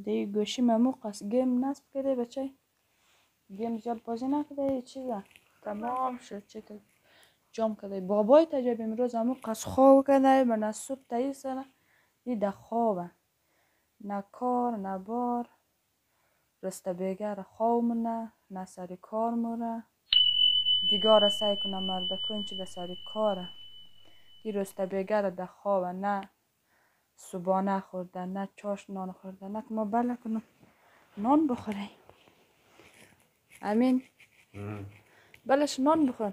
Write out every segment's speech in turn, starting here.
دی گوشی مموق است گیم نصب کرده بچه گیم زیاد بازی نکرده یه چیزه تمام شد چکل جام کرده بابای تجربه امروز اموق از خواب کرده من از صبح تایی سره دیده خوابه نه کار نه بار رسته بیگر خواب نه سری کار موره دیگار سعی کنه مردکون چی ده سری کاره دی رسته بیگر ده خوابه نه صبحانه خورده نه چاش نان خورده نه که ما بله کنم نان بخوره امین بلش نان بخور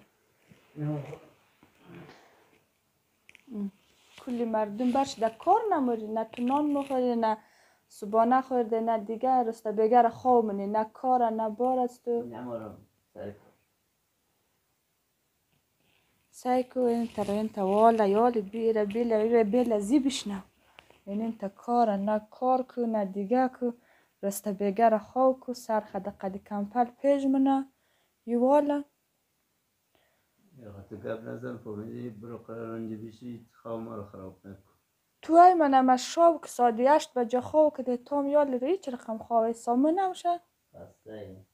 کلی مردم برش در کار نموری نه تو نان بخوری نه صبحانه خورده نه دیگه رسته بیگر خواب منی نه کاره نه بار است تو نمارم سعی کن این والا یال بیره بیله زیبش نه این تا کار نه کار کو نه دیگه کو رسته بیگر خواب کو سر خدقه کمپل پیش منه یوالا تو قبل ازم فهمیدی برو قرارانجی بشی خواه ما رو خراب نکن تو ای منم از شاب که ساعت 8 بجه خواب کده تام یال رو هیچ رقم خواه سامو نمشه خسته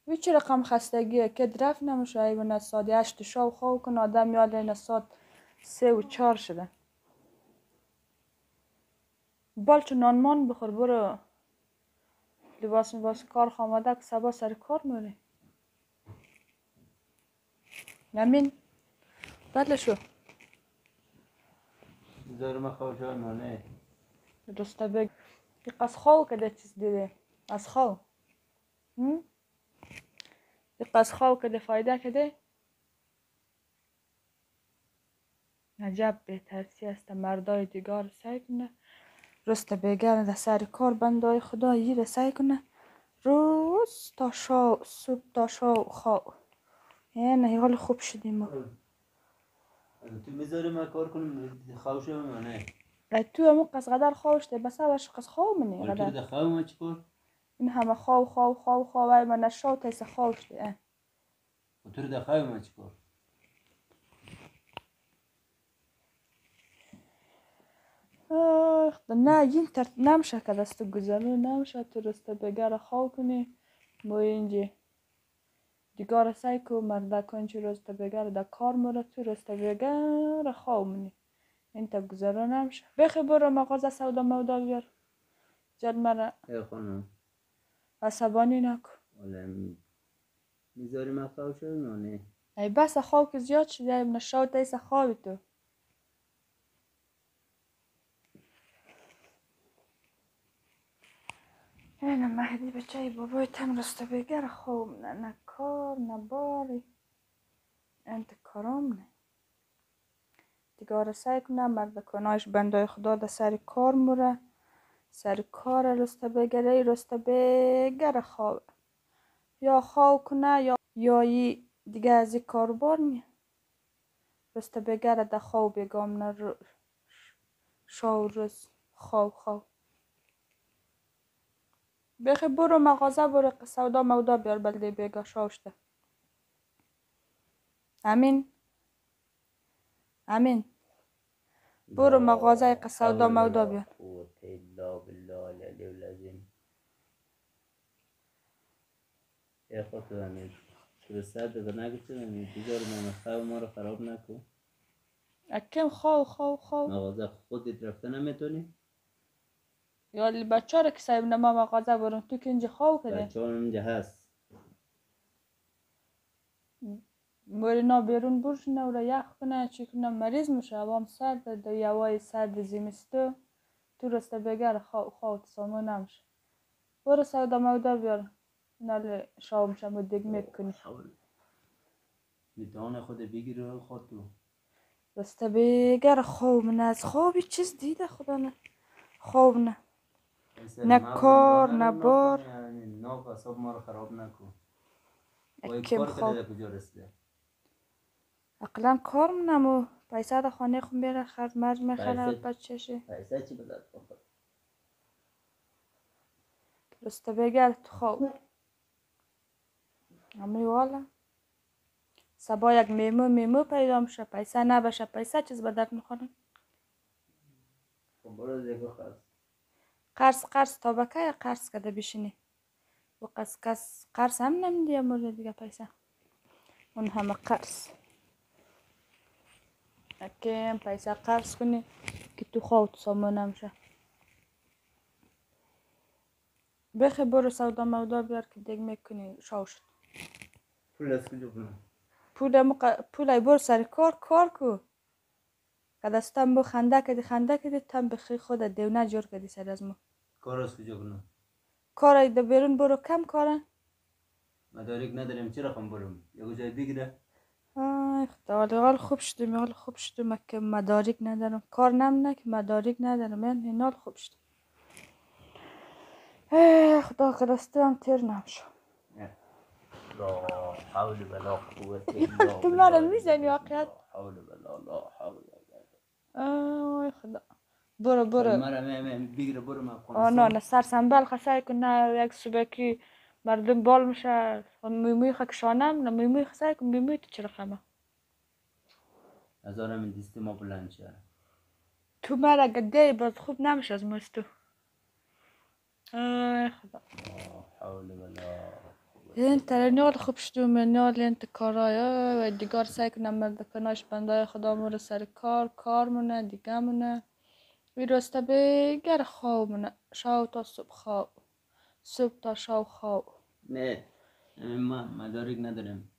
هیچ رقم خستگیه که درف نمشه ای من از ساعت 8 شاب خواب کن آدم یال این ساعت 3 و 4 شده بالچو نانمان بخور برو لباس کار خامده که سبا سر کار موری نمین بله شو بذارم خواه شد نه رسته بگ از خواه کده چیز دیده از خواه از خواه کده فایده کده عجب بهترسی است مردای دیگر سعی کنه رسته بگر در سر کار بندای خدا یه سعی کنه روز تا شو صبح تا شو خواه نه حال خوب شدیم ما تو میذاری من کار کنم خواه شد نه تو همون قصد قدر خواه شده بس هواش قصد خواه منی ولی تو ده خواه ما چی کار؟ این همه خواه من نشو تایسه خواه شده و تو ده خواه ما چی کار؟ نه این ترت نمشه که دست گذرو نمشه تو رسته بگر خواه کنی ما اینجی دیگر سعی کو مرده کن چی رسته بگر در کار مره تو رسته بگر خواه منی این تا گذرو نمشه بخی برو مغازه سودا مودا بیار جد مره ای خانم عصبانی نکن ولی میذاری من خواه شد نه ای بس خواه که زیاد شده ای نشو تایسه خواه تو این مهدی بچه بابای تم رسته بگر خوب نه کار نه باری انت کارام نه دیگه سعی کنه مرد کنایش بندای خدا در سر کار موره سر کار رسته بگره رسته بگر خواب یا خواب کنه یا دیگه از این کاربار نی رسته بگره در خواب بگم نه شو روز خواب بخی برو مغازه برو سودا مودا بیار بلده بگا شوشته امین برو مغازه سودا مودا بیار قوت الا بالله العلی العظیم ای خود تو همین تو سر ده نگو تو همین بذار من خواه ما رو خراب نکن اکم خواه مغازه خودت رفته نمیتونی؟ یا بچه ها رو که سایب نما مغازه برون تو که اینجا خواه کده بچه ها اونجا هست مورینا بیرون برش نوره یخ کنه چی کنه مریض میشه هوام سرد ده یوای سرد زیمستو تو رسته بگر خواه سامو نمشه برو سودا مودا بیار نال شام شما دیگ میکنی میتونه خود بگیره خود تو رسته بگر خواب نه از خوابی چیز دیده خدا نه خواب نه کار نه بار ناف اصاب ما رو خراب نکن اکیم کار خواب کرده کجا رسیده اقلا کار منمو پیسه ده خانه خون بیاره خرد مرد میخره بچهشه پیسه چی بداد بخور رسته بگر تو خواب امی والا سبا یک میمو پیدا میشه پیسه نباشه پیسه چیز به درد میخوره خب برو دیگه خواست قرص تا بکه قرص کده بشینی و کس قرص هم نمیدی یا مورد دیگه پیسه اون همه قرص اکیم پیسه قرض کنی که تو خود سامان نمیشه بخی برو سودا مودا بیار که دیگه میکنی شاو شد پول از کجا کنم؟ پول برو سر کار کو که دستم بو خنده کدی تم بخی خود دیونه جور کدی سر از ما کار از کجا کنم؟ کارای ده بیرون برو کم کاره مدارک نداریم چرا خواهم برم؟ یه جای بگیره؟ آی خدا حال خوب شدم که مدارک ندارم کار نمونه که مدارک ندارم یعنی نال خوب شدم خدا که دستم تیر نمشو لا حول ولا قوة تو مرا میزنی واقعیت حول ولا لا حول آی خدا برو مرا بگیره برو من نه سر سنبال خسای کن نه یک صبحی مردم بال میشه میموی خکشانم نه میموی خسای کن میموی تو چرا خمه نظارم این دست ما بلند شه تو مرا گده باز خوب نمیشه از مستو آی خدا حول ولا این ترنیال خوب شدم نال این کارای و دیگر سعی کنم مرد کناش بندای خدا مور سر کار مونه دیگه مونه ویراسته بگر خواب مونه شاو تا صبح تا شاو خواب نه ما مدارک نداریم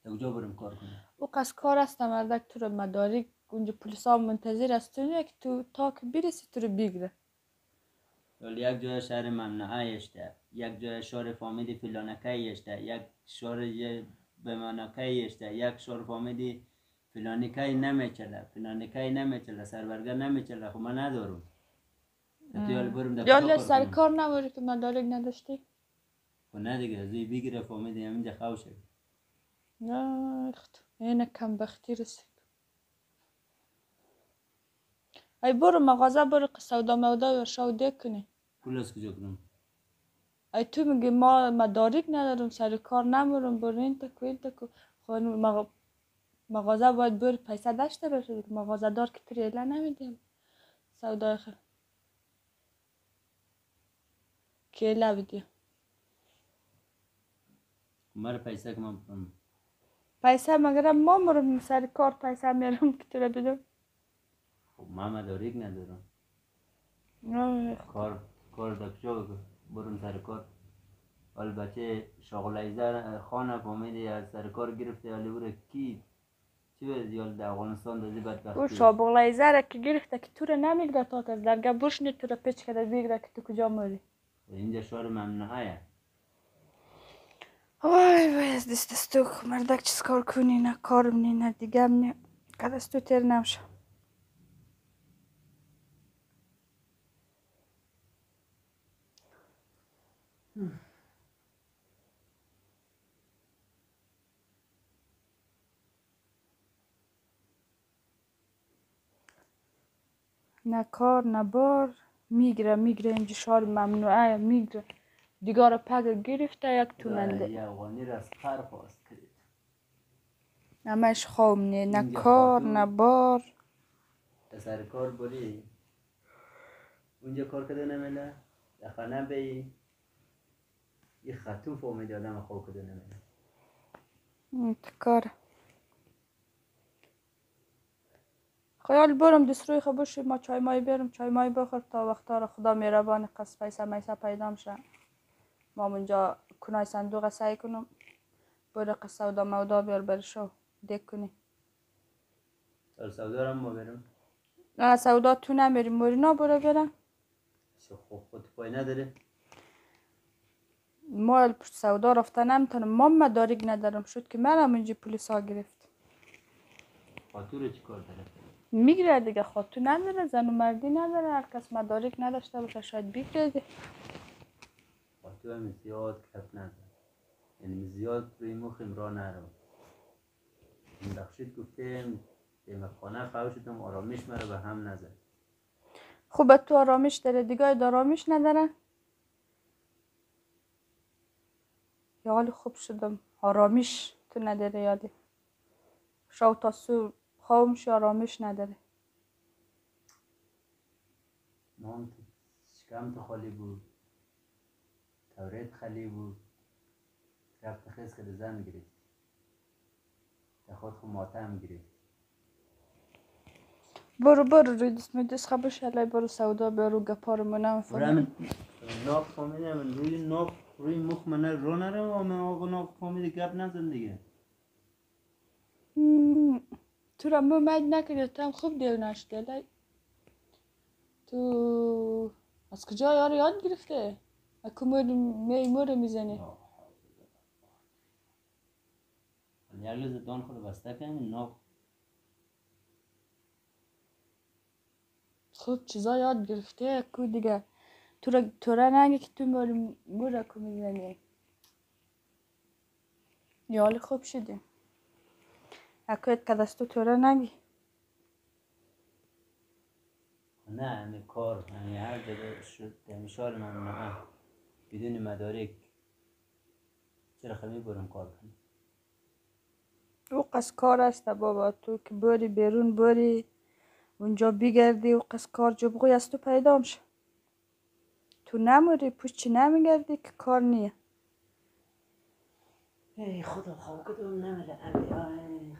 کجا بریم کار کنیم او قصد کار است مردک تو رو مدارک اونجا پلیسا منتظر است که تو تا که برسی تو رو بگیره ولی یک جای شهر ممنوعه یشته یک جای شهر فامیلی فلانکه یشته یک شهر بمانکه یشته یک شهر فامیلی فلانکه نمیچله سربرگر نمیچله خب من ندارم یالی برم در کجا کار سر کنم کار نباری که مدارک نداشتی خب نه دیگه از بگیره فامیلی همینجا خوشه نه اینه کم بختی رسید ای برو مغازه برو که سودا مودا ورشاو دیگ کنی پول از کجا کنم ای تو میگی ما مدارک ندارم سر کار نمورم برو این تکو مغازه باید بری پیسه داشته باشه که مغازه دار که تریله نمیدیم سودای خیر کیله بدی مرا پیسه که من برم پیسه مگرم ما مرم سر کار پیسه میارم که تو رو بدم خب من مدارک ندارم کار در کجا برم سر کار حال بچه شغلایزه خانه فامیلی از سر کار گرفته حالی بوده کی چی باید یال در افغانستان دازی بدبختی او شابغلایزه را که گرفته که تو رو نمیگره تا که درگه برشنی تو رو پیچ کرده بگره که تو کجا موری اینجا شهر ممنوعه وای از دستو مردک چیز کار کنی نه کارم نی نه دیگم نی که دستو تیر نمشه نه کار نه بار میگره اینجا شهر ممنوعه میگره دیگه رو پگ گرفته یک توننده یه افغانی را از قر خواست کرد همش خوام نه کار نه بار سر کار بری اونجا کار کده نمیده در خانه بی یه خطون فامیلی آدم خواه کده نمیده کار خیال برم دست روی خبوشی ما چای مای برم چای مای بخور تا وقتا رو خدا میربان قصد پیسه میسه پیدا میشه ما اونجا کنای صندوق سعی کنم برو قصد سودا مودا بیار برشو دیگ کنی سودا رو ما برم نه سودا تو نمیریم مورینا برو برم خود پای نداره ما سودا رفته نمیتونم ما مدارک ندارم شد که منم اینجا پلیسا گرفت خاطور رو چی کار داره میگیره دیگه خاطر نداره زن و مردی نداره هر کس مدارک نداشته باشه شاید بگیره خاطور هم زیاد کف نداره یعنی زیاد روی مخیم را نرم این بخشید گفتیم به خانه خواه شدم آرامش مرا به هم نزد خوب تو آرامش داره دیگه آرامش نداره یا حال خوب شدم آرامش تو نداره یادی شو تا سو خاموش آرامش نداره ما هم شکم تو خالی بود، تورید خالی بود، رفت خیز که زن گرفت، در خود ماتم گرفت. برو روی دست میدست خبرش علی برو سودا برو گپار منم برای ناق فامیده من روی ناق روی مخ من رو نره و من آقا ناق فامیده گپ نزن دیگه. تو را مید نکرده تم خوب دیو نشده لی تو از کجا یاد گرفته اکو مور میزنی یک لحظه دان خود بسته کنیم ناق خوب چیزا یاد گرفته اکو دیگه تو را نگه که تو مور اکو میزنی یالی خوب شدی اکو ات کدستو تو را نگی نه همی کار همی هر جگه شد همی شار من نه بدون مدارک چرا خمی برم کار کنم. او قصد کار است بابا تو که بری بیرون بری اونجا بگردی و قصد کار جبغوی از تو پیدا میشه تو نموری پشت نمیگردی که کار نیه ای خدا خواه کدوم نمیره علی